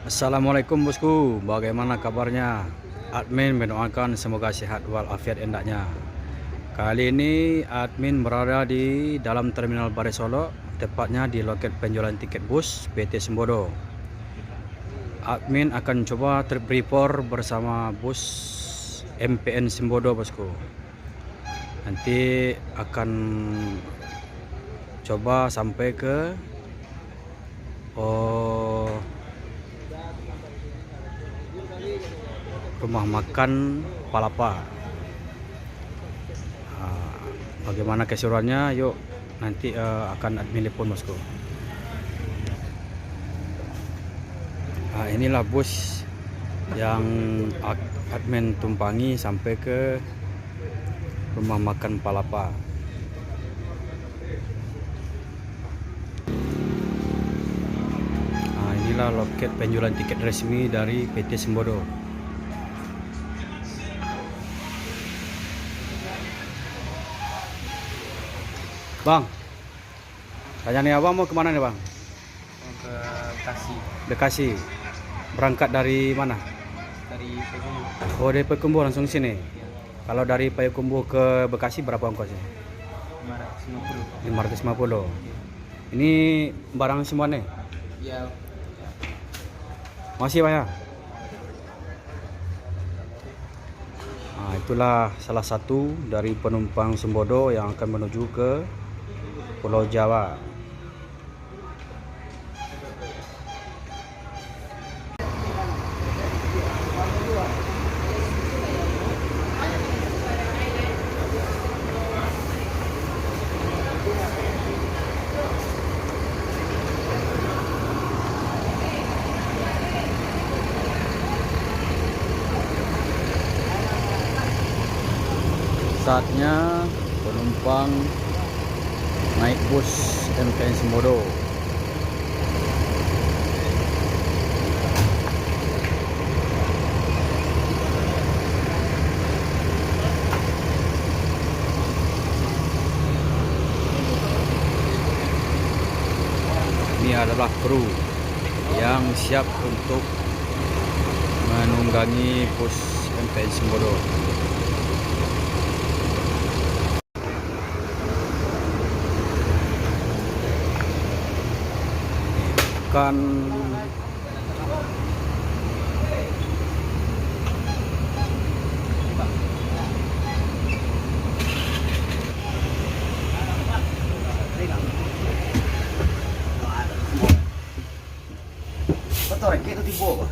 Assalamualaikum bosku, bagaimana kabarnya? Admin mendoakan semoga sehat walafiat hendaknya. Kali ini admin berada di dalam terminal Bare Solo, tepatnya di loket penjualan tiket bus PT Sembodo. Admin akan coba trip report bersama bus MPN Sembodo bosku. Nanti akan coba sampai ke rumah makan Palapa. Bagaimana keseruannya? Yuk nanti akan admin telepon bosku. Inilah bus yang admin tumpangi sampai ke rumah makan Palapa. Inilah loket penjualan tiket resmi dari PT Sembodo. Bang, tanya nih abang mau kemana nih bang? Mau ke Bekasi. Bekasi. Berangkat dari mana? Dari Payakumbuh. Oh dari Payakumbuh langsung sini. Ya, Kalau dari Payakumbuh ke Bekasi berapa ongkosnya? 550. 550. Ini barang semua nih? Ya, Masih Pak ya? Itulah salah satu dari penumpang Sembodo yang akan menuju ke Pulau Jawa. Saatnya penumpang naik bus MPN Sembodo. Ini adalah kru yang siap untuk menunggangi bus MPN Sembodo. Kan betul rengke itu tibo apa?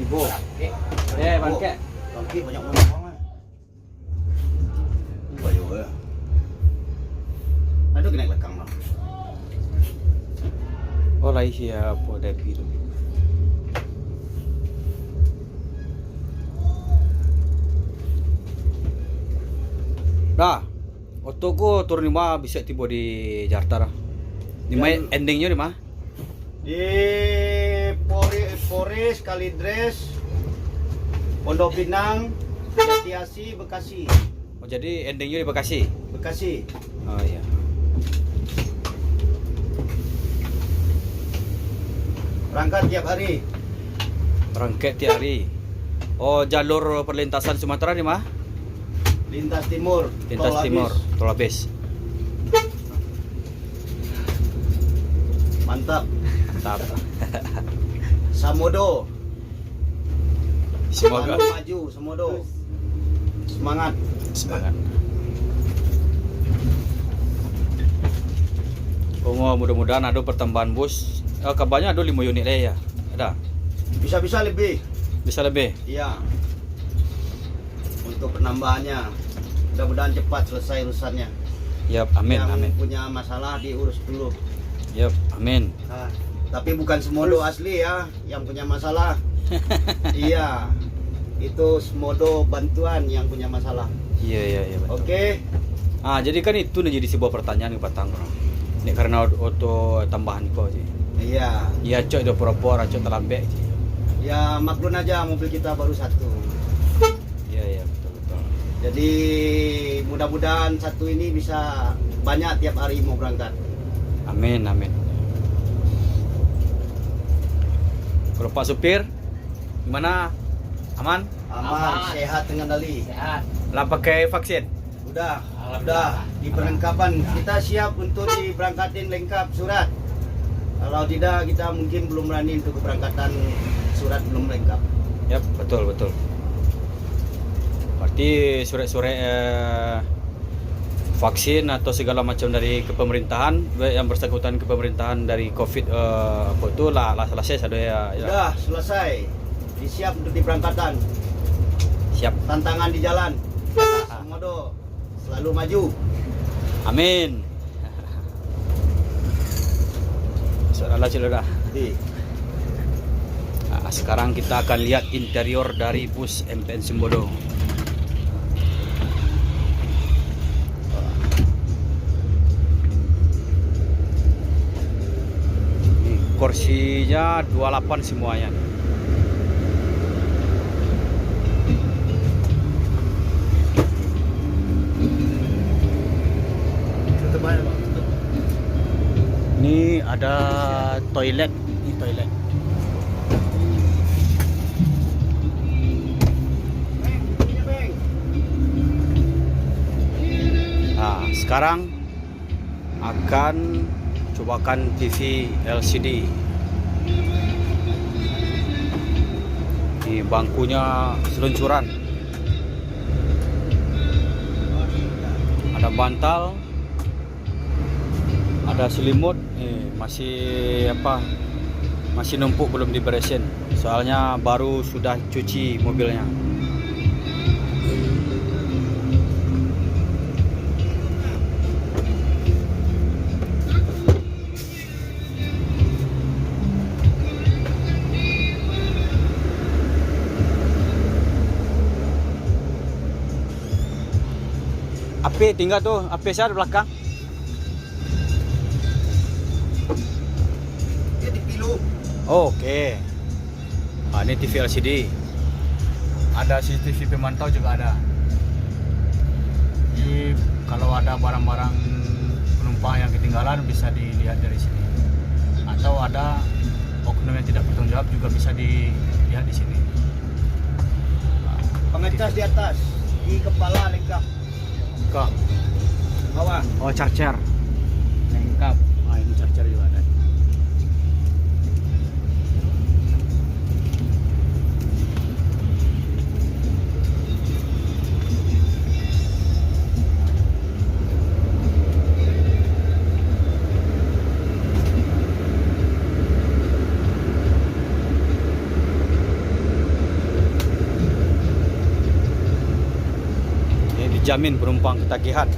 Ibu. Bangke. Rengke banyak orang. Bayo ya. Aduh kena belakang lah. Oh lah siapa Devi itu. Dah, otoku turun di mana bisa tiba di Jakarta. Di mana endingnya di mana? Di Polres Kalidres, Pondok Pinang, Jatiasi, Bekasi. Oh jadi endingnya di Bekasi. Bekasi. Oh iya. Berangkat tiap hari. Berangkat tiap hari. Oh jalur perlintasan Sumatera di mana? Lintas Timur. Lintas Tol Timur, habis. Tol Habis. Mantap. Mantap. Samodo. Semoga Maju, Samodo. Semangat. semangat. Mudah-mudahan ada pertambahan bus. Kabarnya ada 5 unit ya. Ada. Bisa-bisa lebih. Bisa lebih. Iya. Untuk penambahannya. Mudah-mudahan cepat selesai urusannya. Yap, amin, Yang amin. punya masalah diurus dulu. Yap, amin. Nah, tapi bukan Semodo asli ya yang punya masalah. Iya. Itu Semodo bantuan yang punya masalah. Iya, betul. Oke. Jadi kan itu nih jadi sebuah pertanyaan ke Batang. Ini karena auto tambahan kok sih. Iya. Iya, cok itu pura-pura cok terlambat sih. Ya maklun aja mobil kita baru satu. Iya, betul. Jadi mudah-mudahan satu ini bisa banyak tiap hari mau berangkat. Amin, amin. Kalau Pak Supir, gimana? Aman? Aman, sehat dengan dali. Sehat. Lah pakai vaksin? Udah di perlengkapan kita siap untuk diberangkatin lengkap surat. Kalau tidak kita mungkin belum berani untuk keberangkatan, surat belum lengkap. Yap, betul. Berarti surat-surat vaksin atau segala macam dari kepemerintahan yang bersangkutan kepemerintahan dari COVID apa itu lah selesai sudah ya. Udah selesai. Disiap untuk diberangkatan. Siap. Tantangan di jalan. Semodo selalu maju. Amin. Saudara. Nah, sekarang kita akan lihat interior dari bus MPN Sembodo. Kursinya 28 semuanya. Ini ada toilet, ini toilet. Nah, sekarang akan cobakan TV LCD. Ini bangkunya seluncuran. Ada bantal, ada selimut. Masih numpuk belum diberesin. Soalnya baru sudah cuci mobilnya. Api tinggal tuh, api saya di belakang. Dia dipilu. Oke. Nah, ini TV LCD. Ada CCTV pemantau juga ada. Jadi kalau ada barang-barang penumpang yang ketinggalan bisa dilihat dari sini. Atau ada oknum yang tidak bertanggung jawab juga bisa dilihat di sini. Pengecas di atas, di kepala lengkap. Kok? Bawah. Oh, charger. Lengkap. Ah, ini charger juga ada. Dijamin penumpang ketagihan.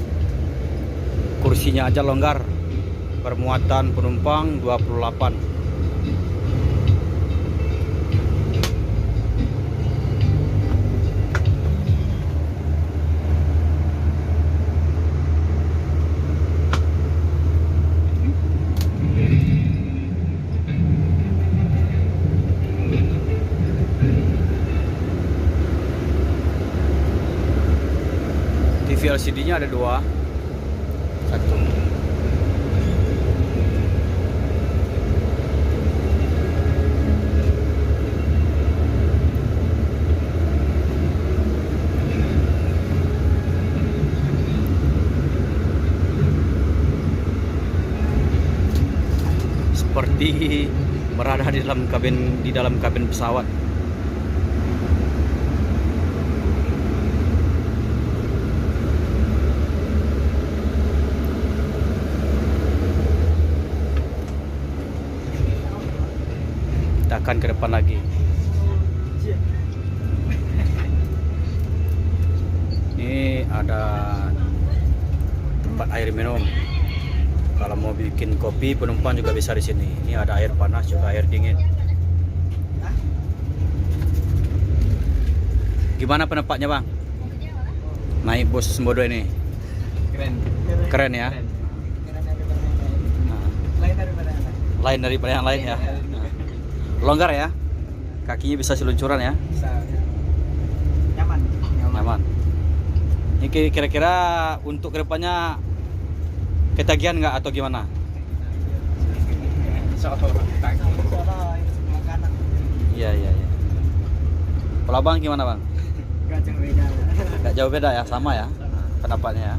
Kursinya aja longgar. Bermuatan penumpang 28. TV LCD-nya ada 2. 1. Seperti berada di dalam kabin pesawat. Kita akan ke depan lagi. Ini ada tempat air minum. Kalau mau bikin kopi penumpang juga bisa di sini. Ini ada air panas juga air dingin. Gimana pendapatnya, Bang? Naik bus Sembodo ini. Keren ya. Lain daripada yang lain ya. Longgar ya, kakinya bisa seluncuran ya. Nyaman. Ini kira-kira untuk kedepannya ketagihan nggak atau gimana? Iya, iya, iya. Kalau Abang gimana, Bang? Gak jauh beda. Gak jauh beda ya, sama ya pendapatnya ya.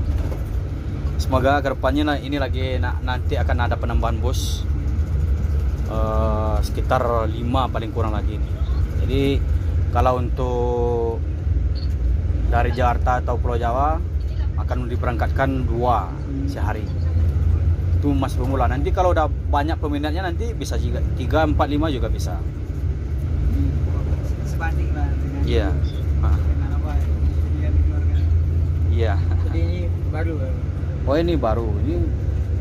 Semoga kedepannya ini lagi nanti akan ada penambahan bus sekitar 5 paling kurang lagi. Jadi kalau untuk dari Jakarta atau Pulau Jawa akan diberangkatkan 2 sehari. Itu masih pemula. Nanti kalau udah banyak peminatnya nanti bisa juga 3, 4, 5 juga bisa. Sebanding lah dengan Iya. dengan apa yang dikeluarkan. Iya. Jadi ini baru. Oh ini baru. Ini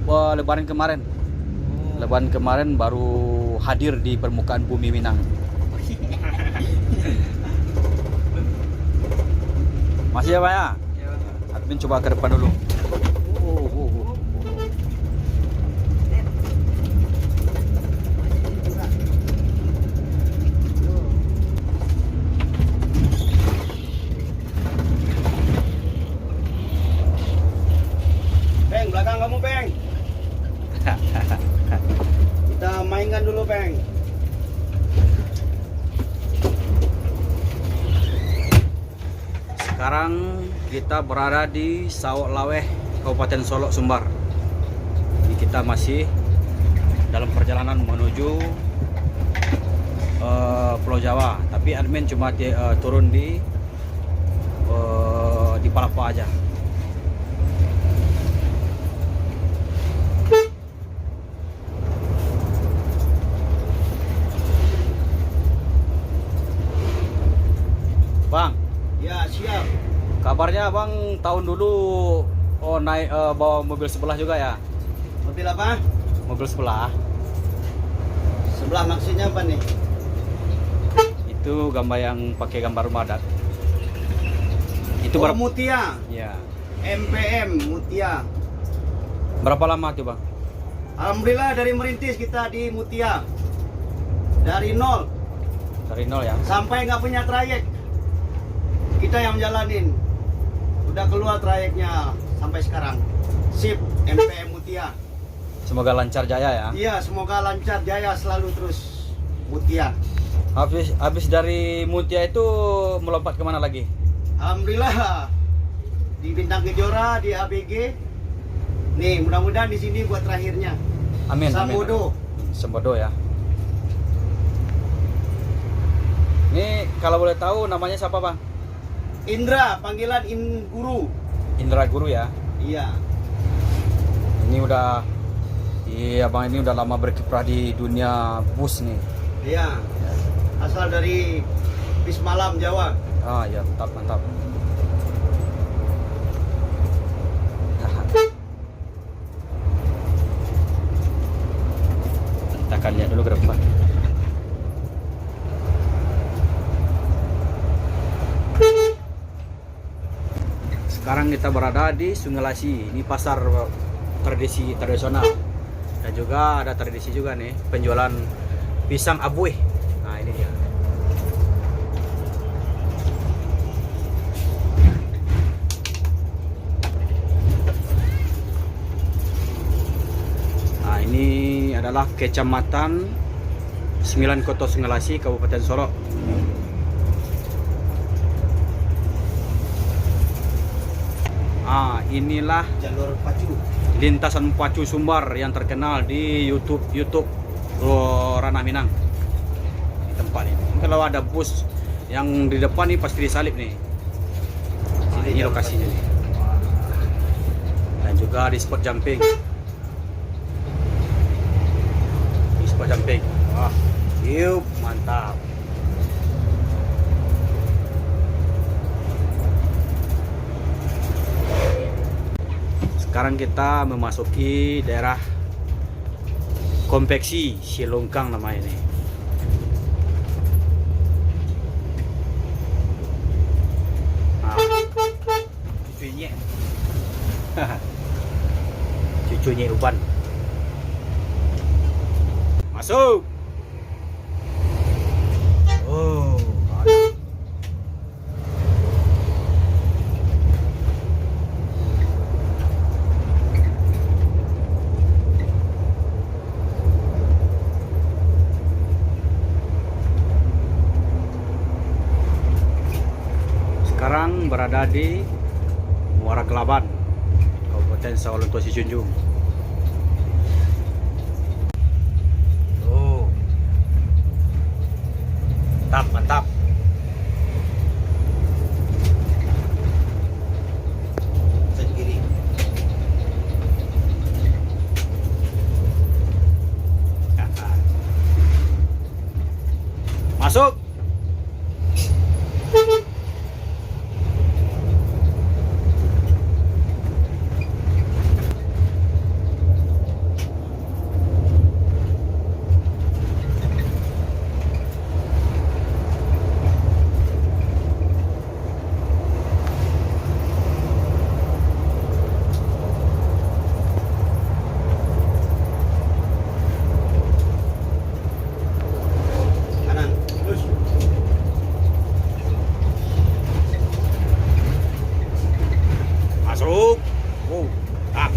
Lebaran kemarin. Lebaran kemarin baru hadir di permukaan bumi Minang. Masih ya Pak ya? Ya, Bang. Admin coba ke depan dulu. Peng, belakang kamu, Peng. Kita mainkan dulu, Peng. Sekarang kita berada di Sawok Laweh, Kabupaten Solok, Sumbar. Jadi kita masih dalam perjalanan menuju Pulau Jawa. Tapi admin cuma turun di Palapa aja. Bang, Ya, siap. kabarnya Bang tahun dulu naik bawa mobil sebelah juga ya? Mobil apa? Mobil sebelah. Sebelah maksudnya apa nih? Itu gambar yang pakai gambar rumah adat. Itu Oh, berapa? Mutia. Ya. MPM Mutia. Berapa lama tuh Bang? Alhamdulillah dari merintis kita di Mutia. Dari nol Dari nol ya. sampai nggak punya trayek. Kita yang jalanin. Udah keluar trayeknya sampai sekarang. Sip, MPM Mutia. Semoga lancar jaya ya. Iya, semoga lancar jaya selalu terus Mutia. Habis dari Mutia itu melompat kemana lagi? Alhamdulillah di Bintang Kejora, di ABG. Nih, mudah-mudahan di sini buat terakhirnya. Amin. Sambodo. Amin. Sambodo ya. Ini kalau boleh tahu namanya siapa Bang? Indra, panggilan Guru. Indra Guru ya. Iya. Iya Bang, ini udah lama berkiprah di dunia bus nih. Iya. Asal dari bis malam Jawa. Ah ya, mantap mantap. Kita akan lihat dulu ke depan. Sekarang kita berada di Sungai Lasi. Ini pasar tradisional. Dan juga ada tradisi juga nih, penjualan pisang abuih. Nah, ini dia. Nah, ini adalah Kecamatan 9 Kota Sungai Lasi, Kabupaten Solok. Inilah Jalur pacu. lintasan pacu Sumbar yang terkenal di YouTube Ranah Minang. Di tempat ini. Kalau ada bus yang di depan nih pasti disalip nih. Ini lokasinya nih. Dan juga di spot jumping. Di spot jumping. Wah, yup, mantap. Sekarang kita memasuki daerah konveksi Silongkang namanya ini. Cucunya, cucunya Uban. Masuk. Oh, ada. berada di Muara Kelaban, Kabupaten Sawalunto Sijunjung. Tuh. Mantap, mantap. Sen kiri. Masuk. Kanan. Terus. Masuk. Oh, tak.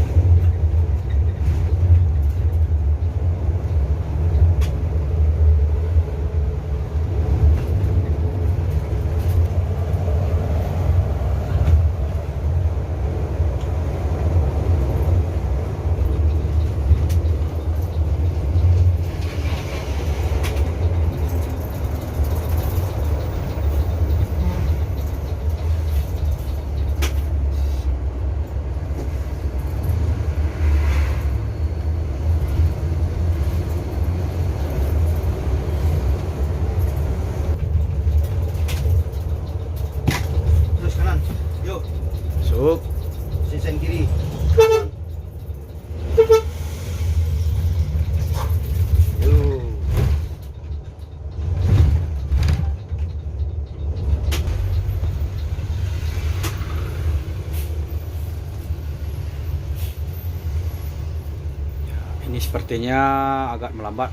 Terus kanan. Yuk. Masuk. Sen kiri. Kanan. Yuk. Ini sepertinya agak melambat.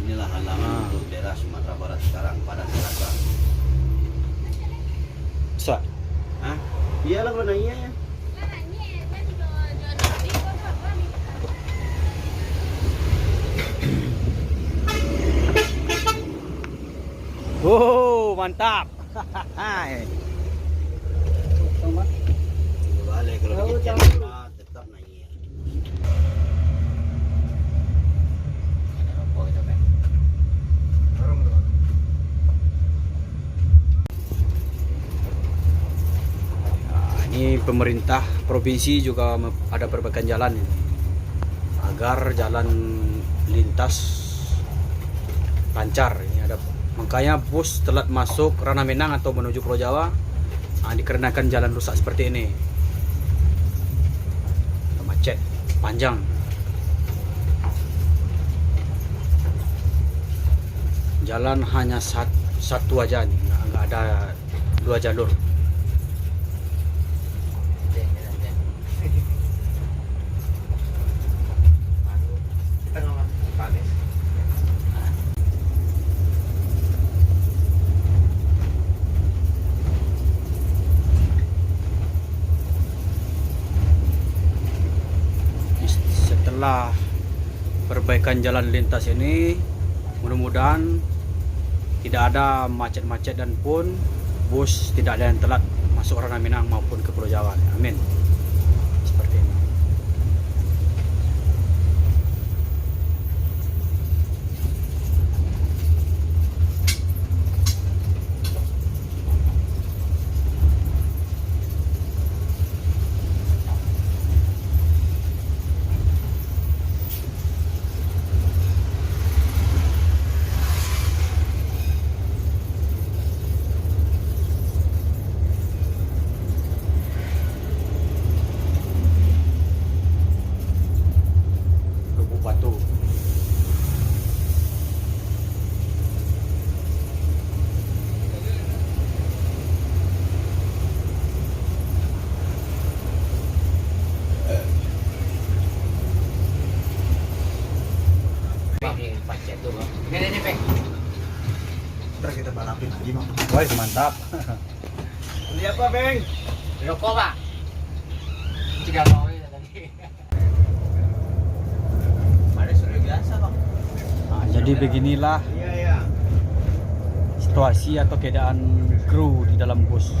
Inilah halaman untuk daerah Sumatera Barat sekarang pada selatan. Sa. Hah? Iyalah kalau nanya ya. Oh, mantap. Tunggu. Balik kalau Tahu, dikit tahu. tetap nanya. Nah, ini pemerintah provinsi juga ada perbaikan jalan ini, agar jalan lintas lancar. Ini ada makanya bus telat masuk Ranah Minang atau menuju Pulau Jawa dikarenakan jalan rusak seperti ini. Macet panjang. Jalan hanya satu aja nih, nggak ada dua jalur. Setelah perbaikan jalan lintas ini, mudah-mudahan tidak ada macet-macet dan pun bus tidak ada yang telat masuk Ranah Minang maupun ke Pulau Jawa. Amin. Seperti ini. Lubuk Batu. Ntar kita balapin lagi bang. Wah, mantap. Beli apa beng? Rokok pak. 3 kowe tadi. Ada sudah biasa bang. Nah, jadi beginilah Iya ya. situasi atau keadaan kru di dalam bus.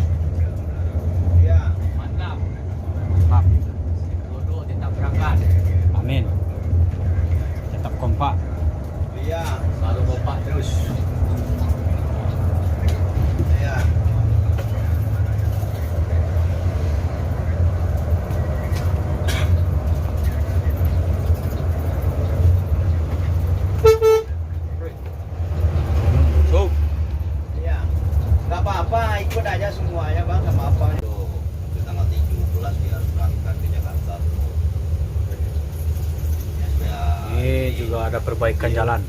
juga ada perbaikan jalan.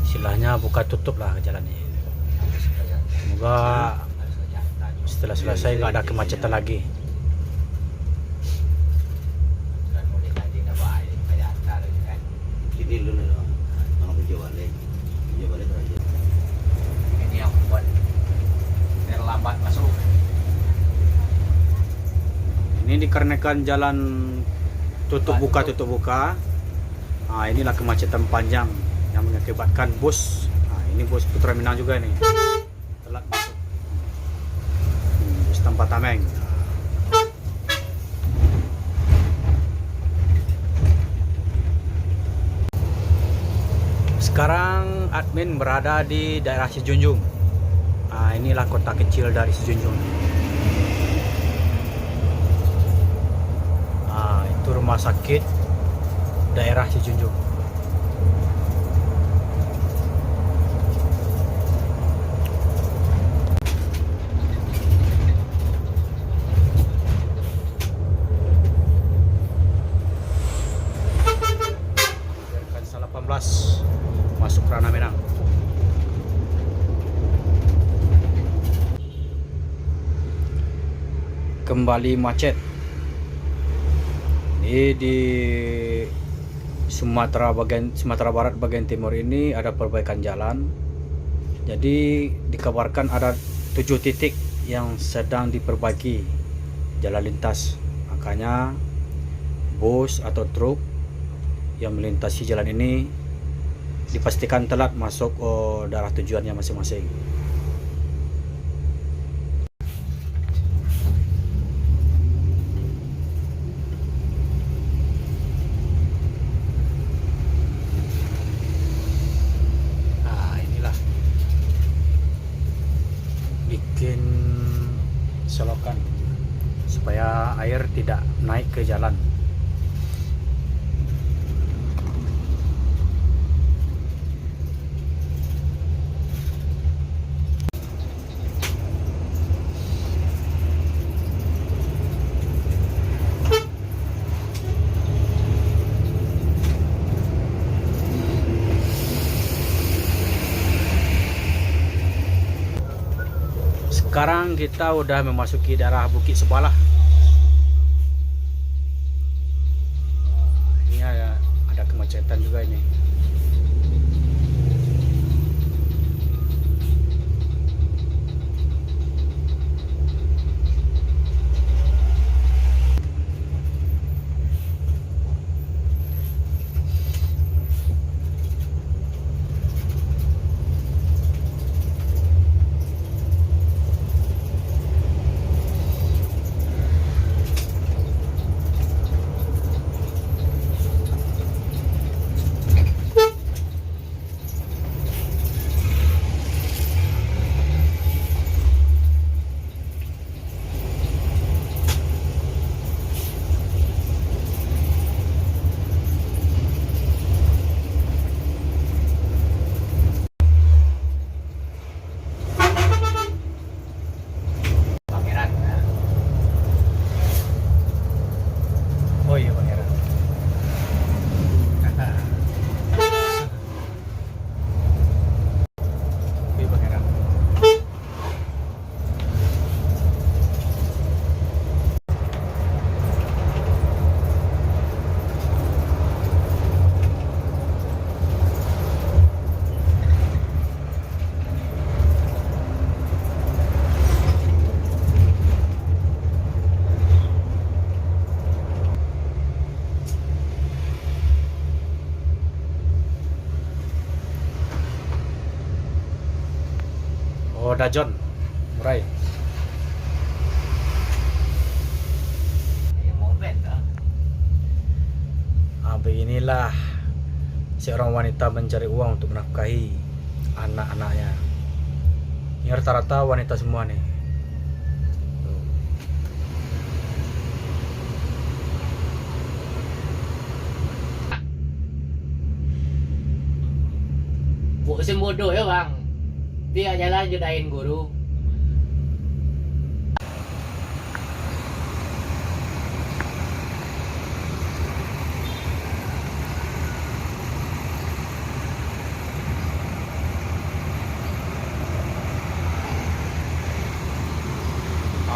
Istilahnya buka tutup lah jalan ini. Semoga setelah selesai nggak ada kemacetan lagi. Ini dulu nih, mau kerja balik aja. Ini yang buat biar lambat masuk. Ini dikarenakan jalan tutup buka. Nah, inilah kemacetan panjang yang mengakibatkan bus. Nah, ini bus Putra Minang juga nih. Telat masuk. Bus tanpa tameng. Sekarang admin berada di daerah Sijunjung. Nah, inilah kota kecil dari Sijunjung. Nah, itu rumah sakit daerah Sijunjung. Salah 18 masuk Rana Minang. Kembali macet. Ini di Sumatera Barat bagian timur ini ada perbaikan jalan. Jadi dikabarkan ada 7 titik yang sedang diperbaiki jalan lintas. Makanya bus atau truk yang melintasi jalan ini dipastikan telat masuk daerah tujuannya masing-masing. Nah, inilah bikin selokan supaya air tidak naik ke jalan. Sekarang kita udah memasuki daerah Bukit Sebalah. Ini ada kemacetan juga ini. Oh iya Pangeran. Iya Pangeran. Oh, Dajon, Murai. Beginilah seorang wanita mencari uang untuk menafkahi anak-anaknya. Ini rata-rata wanita semua nih. Musim bodoh ya bang. Dia jalan judain guru.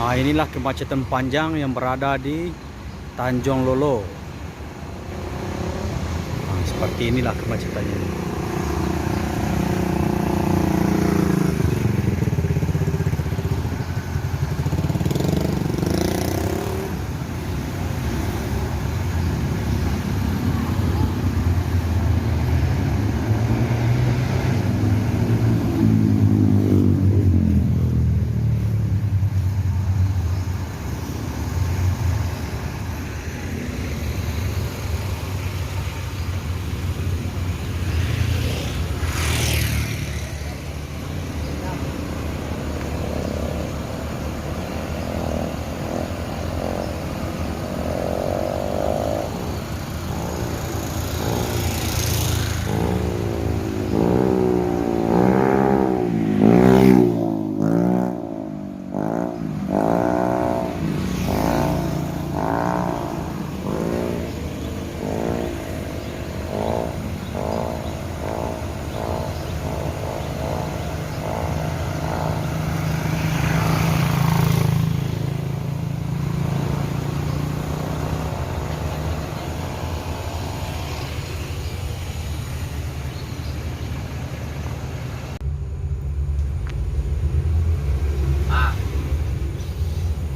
Inilah kemacetan panjang yang berada di Tanjung Lolo. Seperti inilah kemacetannya.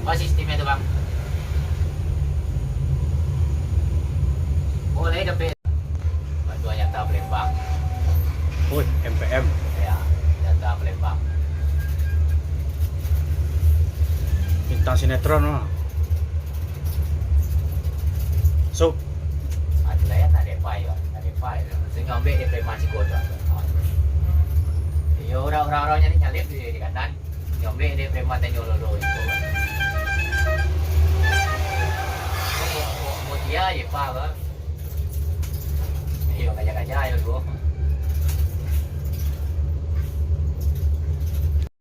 Apa sistemnya tuh bang? Boleh dapet bantuan nyata Palembang. Woi, MPM. Ya, nyata Palembang. Bintang sinetron mah. So, Ada lah ya, tak ada file, tak ada file. Saya ambil dia masih kota. Ya orang-orang nyalip di kanan. Ambil dia preman Tanjung Lolo itu. Iya, ya Pak, Bang. Iya, gajah-gajah ya, Bro.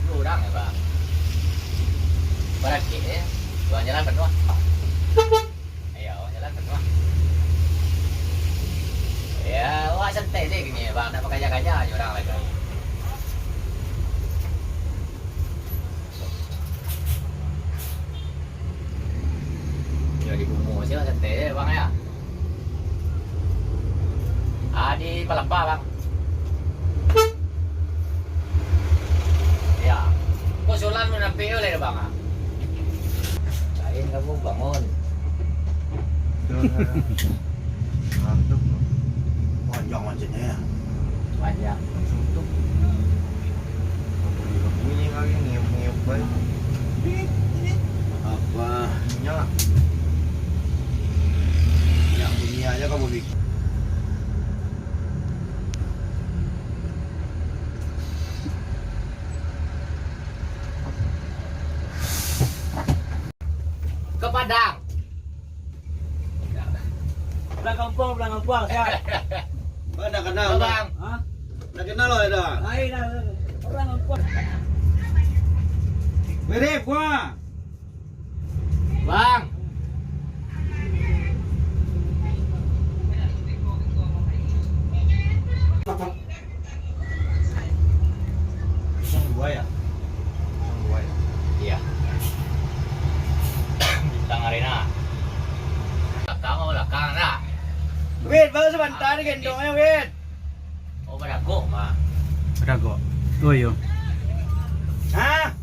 Kurang ya, Bang. Berarti ya, jalan penuh. Ayo, jalan penuh. Ya, wah santai deh gini, Bang. Tak pakai gajah-gajah aja orang lagi. Di Bumbu sih santai bang ya. Di Palapa bang. Ya. Usulan menapi oleh bang. Lain kamu bangun. Mantap. Panjang macetnya ya. Panjang. Suntuk. Bunyi kali ngiup-ngiup baik. Apa? Minyak. Yang bunyi aja kamu bikin. Ke Padang. Pulang kampung, ya. Dah kenal, Ke bang. Hah? dah kenal loh dah. Ayo dah. Pulang kampung. Berep gua. Bang. Yang dua ya. Iya. Bintang Arena. Belakang lah. Wait, baru sebentar gendongnya, wait. Oh, pada kok mah. ada kok. Oh iya. Hah?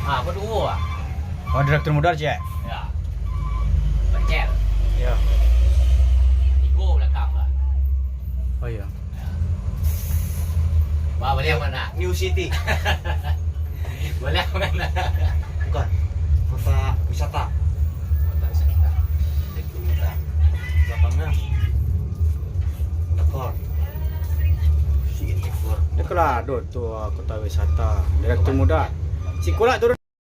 Ah, berdua. Oh, direktur muda cek. Ya. Pencet. Ya. Tigo belakang lah. Oh iya. Wah, boleh yang mana? New City. Boleh yang mana? Bukan. Kota wisata. Kota wisata. Belakangnya. Tekor. Tekor. Dekat lah, tuh kota wisata. Direktur muda. Si Kulak turun.